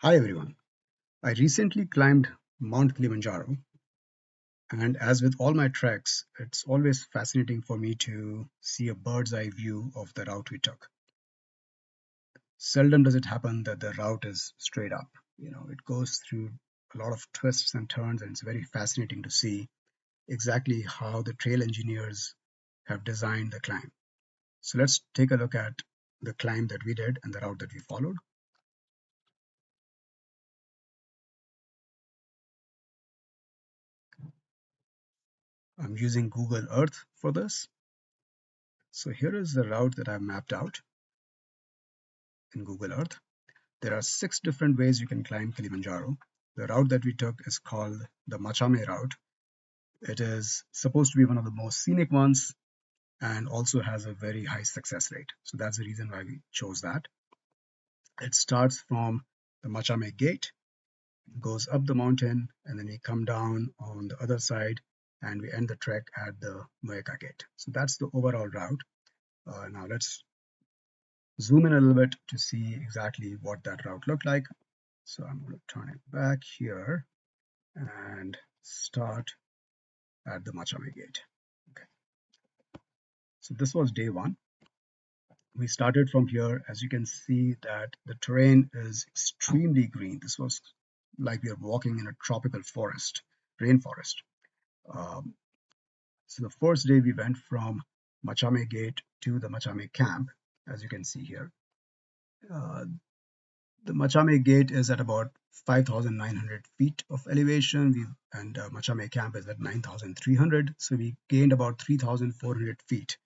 Hi everyone. I recently climbed Mount Kilimanjaro, and as with all my treks, it's always fascinating for me to see a bird's eye view of the route we took. Seldom does it happen that the route is straight up. It goes through a lot of twists and turns, and it's very fascinating to see exactly how the trail engineers have designed the climb. So let's take a look at the climb that we did and the route that we followed. I'm using Google Earth for this. So here is the route that I've mapped out in Google Earth. There are 6 different ways you can climb Kilimanjaro. The route that we took is called the Machame Route. It is supposed to be one of the most scenic ones and also has a very high success rate. So that's the reason why we chose that. It starts from the Machame Gate, goes up the mountain, and then we come down on the other side and we end the trek at the Moeka Gate. So that's the overall route. Now let's zoom in a little bit to see exactly what that route looked like. So I'm going to turn it back here and start at the Machame Gate. Okay. So this was day one. We started from here. As you can see that the terrain is extremely green. This was like we are walking in a tropical forest, rainforest. Um, so the first day we went from Machame Gate to the Machame Camp, as you can see here. Uh, The Machame Gate is at about 5,900 feet of elevation, and Machame Camp is at 9,300. So we gained about 3,400 feet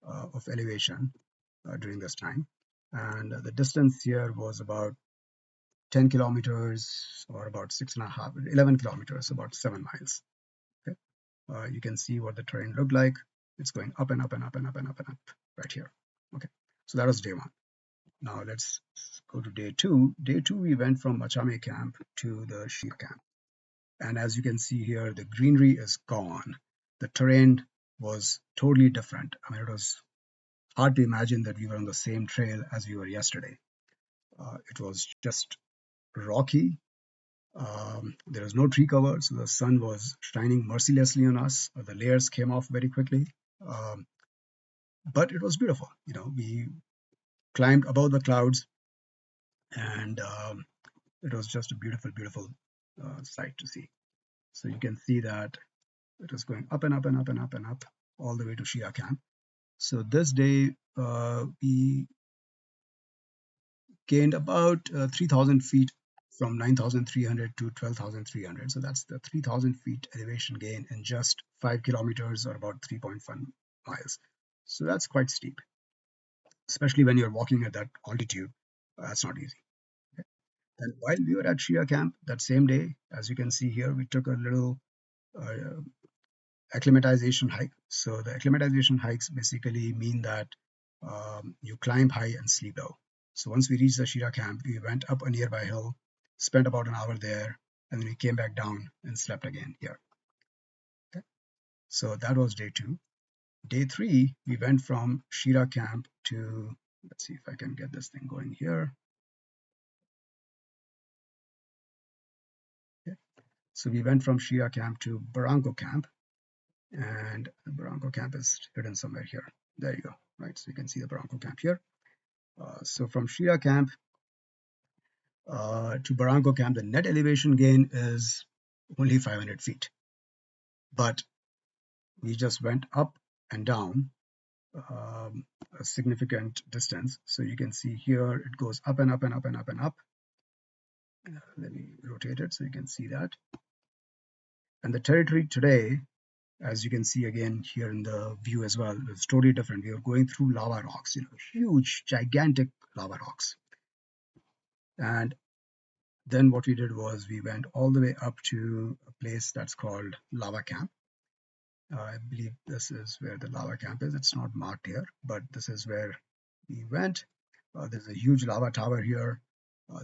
of elevation during this time. And the distance here was about 10 kilometers or about 6.5, 11 kilometers, about 7 miles. Okay. You can see what the terrain looked like. It's going up and up and up and up and up and up right here. Okay. So that was day one. Now let's go to day two. Day two, we went from Machame Camp to the Shia Camp. And as you can see here, the greenery is gone. The terrain was totally different. I mean, it was hard to imagine that we were on the same trail as we were yesterday. It was just rocky. There was no tree cover, so the sun was shining mercilessly on us. The layers came off very quickly. Um, but it was beautiful. We climbed above the clouds, and it was just a beautiful, beautiful sight to see. So you can see that it was going up and up and up and up and up all the way to Shia Camp. So this day we gained about 3,000 feet from 9,300 to 12,300. So that's the 3,000 feet elevation gain in just 5 kilometers or about 3.1 miles. So that's quite steep, especially when you're walking at that altitude. That's not easy. And while we were at Shia Camp that same day, as you can see here, we took a little uh, acclimatization hike. So the acclimatization hikes basically mean that you climb high and sleep low. So once we reached the Shira camp, we went up a nearby hill, spent about an hour there, and then we came back down and slept again here. Okay. So that was day two. Day three, we went from Shira camp to, let's see if I can get this thing going here. Okay. So we went from Shira camp to Barranco camp, and the Barranco camp is hidden somewhere here. There you go, right? So you can see the Barranco camp here. So from Shira camp to Barranco camp, the net elevation gain is only 500 feet. But we just went up and down a significant distance. So you can see here it goes up and up and up and up and up. Let me rotate it so you can see that. And the territory today, as you can see again here in the view as well, is totally different. We are going through lava rocks, huge, gigantic lava rocks. And then what we did was we went all the way up to a place that's called Lava Camp. I believe this is where the lava camp is. It's not marked here, but this is where we went. There's a huge lava tower here.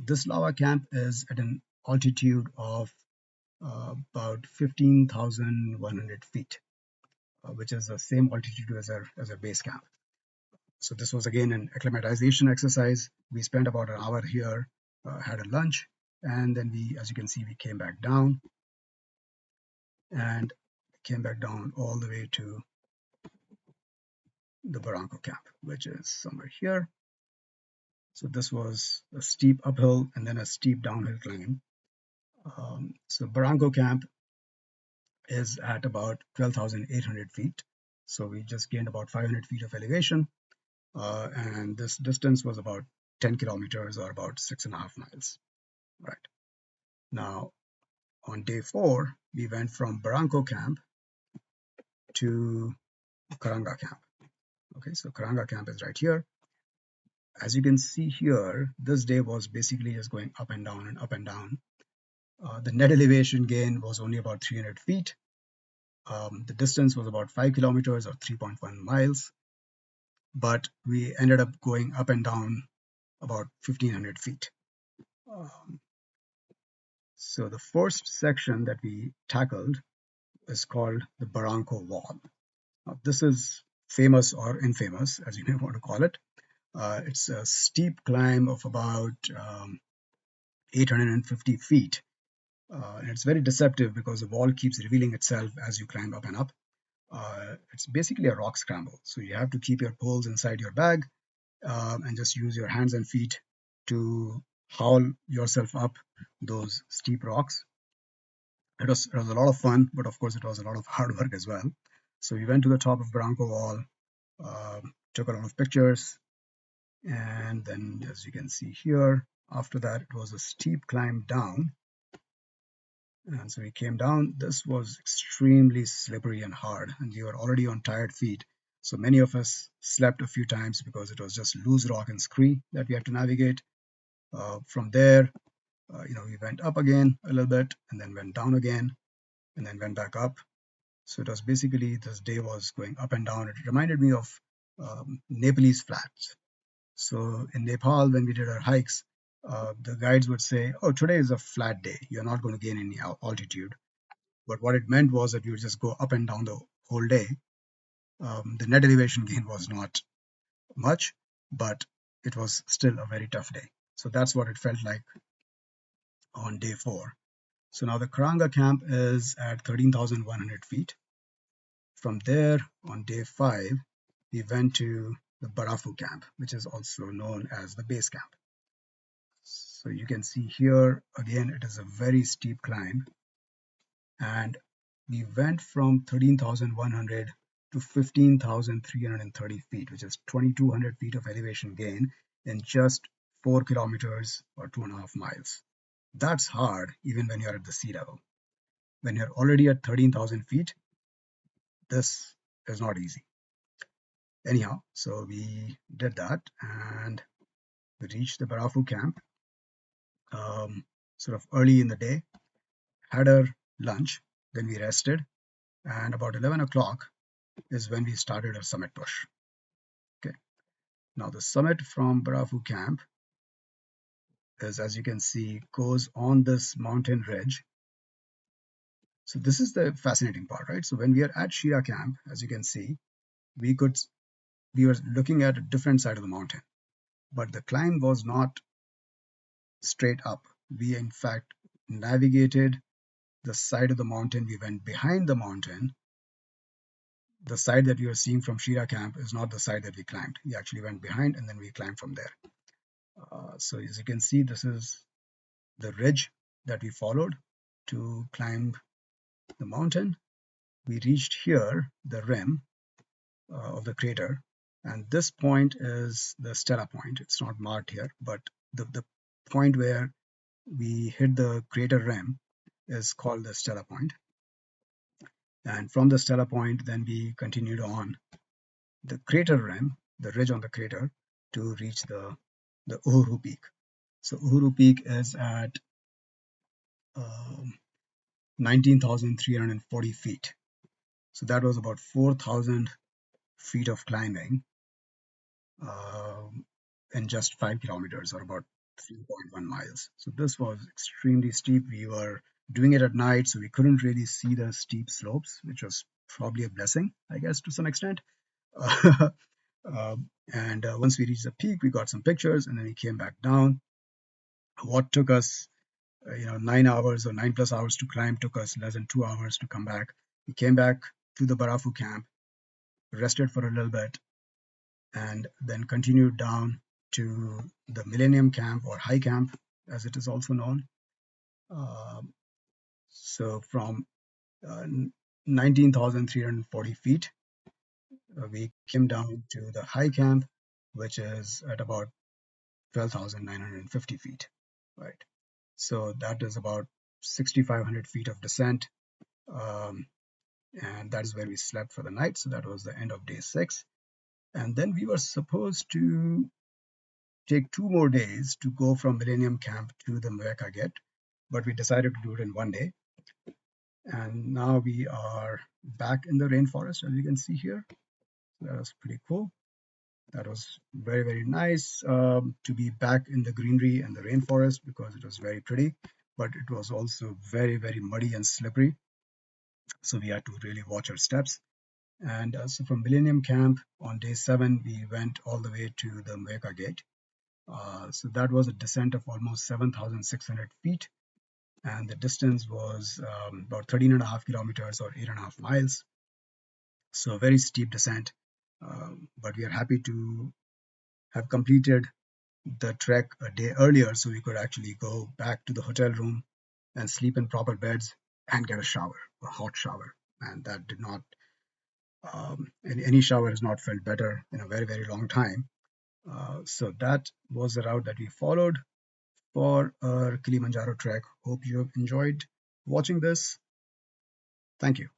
This lava camp is at an altitude of about 15,100 feet, which is the same altitude as our base camp. So this was again an acclimatization exercise. We spent about an hour here, had a lunch, and then as you can see, we came back down and came back down all the way to the Barranco camp, which is somewhere here. So this was a steep uphill and then a steep downhill climb. So Barranco camp is at about 12,800 feet. So we just gained about 500 feet of elevation, and this distance was about 10 kilometers or about 6.5 miles. Right. Now, on day 4, we went from Barranco camp to Karanga camp. Okay, so Karanga camp is right here. As you can see here, this day was basically just going up and down and up and down. The net elevation gain was only about 300 feet. The distance was about 5 kilometers or 3.1 miles, but we ended up going up and down about 1,500 feet. So the first section that we tackled is called the Barranco Wall. Now, this is famous or infamous, as you may want to call it. It's a steep climb of about 850 feet. And it's very deceptive because the wall keeps revealing itself as you climb up and up. It's basically a rock scramble. So you have to keep your poles inside your bag and just use your hands and feet to haul yourself up those steep rocks. It was a lot of fun, but of course it was a lot of hard work as well. So we went to the top of Barranco Wall, took a lot of pictures, and then as you can see here, after that it was a steep climb down. And so we came down. This was extremely slippery and hard, and we were already on tired feet. So many of us slept a few times because it was just loose rock and scree that we had to navigate. From there, we went up again a little bit and then went down again and then went back up. So it was basically, this day was going up and down. It reminded me of Nepalese flats. So in Nepal, when we did our hikes, the guides would say, "Oh, today is a flat day. You're not going to gain any altitude." But what it meant was that we would just go up and down the whole day. The net elevation gain was not much, but it was still a very tough day. So that's what it felt like on day 4. So now the Karanga camp is at 13,100 feet. From there, on day 5, we went to the Barafu camp, which is also known as the base camp. So you can see here, again, it is a very steep climb. And we went from 13,100 to 15,330 feet, which is 2,200 feet of elevation gain in just 4 kilometers or 2.5 miles. That's hard, even when you're at the sea level. When you're already at 13,000 feet, this is not easy. Anyhow, so we did that and we reached the Barafu camp sort of early in the day, had our lunch, then we rested, and about 11 o'clock is when we started our summit push. Okay. Now the summit from Barafu camp is, as you can see, goes on this mountain ridge. So this is the fascinating part, right? So when we are at Shira camp, as you can see, we were looking at a different side of the mountain, but the climb was not straight up. We in fact navigated the side of the mountain. We went behind the mountain. The side that you are seeing from Shira camp is not the side that we climbed. We actually went behind and then we climbed from there. So as you can see, this is the ridge that we followed to climb the mountain. We reached here, the rim of the crater, and this point is the Stella point. It's not marked here, but the point where we hit the crater rim is called the Stella point. And from the Stella point, then we continued on the crater rim, the ridge on the crater, to reach the Uhuru Peak. So Uhuru Peak is at 19,340 feet. So that was about 4,000 feet of climbing in just 5 kilometers or about 3.1 miles. So this was extremely steep. We were doing it at night, so we couldn't really see the steep slopes, which was probably a blessing, I guess, to some extent. And once we reached the peak, we got some pictures and then we came back down. What took us 9 hours or 9+ hours to climb, took us less than 2 hours to come back. We came back to the Barafu camp, rested for a little bit, and then continued down to the Millennium Camp, or High Camp as it is also known. So from uh, 19,340 feet, we came down to the High Camp, which is at about 12,950 feet, right? So that is about 6,500 feet of descent. Um, and that is where we slept for the night. So that was the end of day 6. And then we were supposed to take 2 more days to go from Millennium Camp to the Mueca Gate, but we decided to do it in one day. And now we are back in the rainforest, as you can see here. That was pretty cool. That was very, very nice to be back in the greenery and the rainforest, because it was very pretty, but it was also very, very muddy and slippery. So we had to really watch our steps. And so from Millennium Camp on day 7, we went all the way to the Mueca Gate. So that was a descent of almost 7,600 feet. And the distance was about 13.5 kilometers or 8.5 miles. So a very steep descent. But we are happy to have completed the trek a day earlier, so we could actually go back to the hotel room and sleep in proper beds and get a shower, a hot shower. And that did not, any shower has not felt better in a very, very long time. So that was the route that we followed for our Kilimanjaro trek. Hope you have enjoyed watching this. Thank you.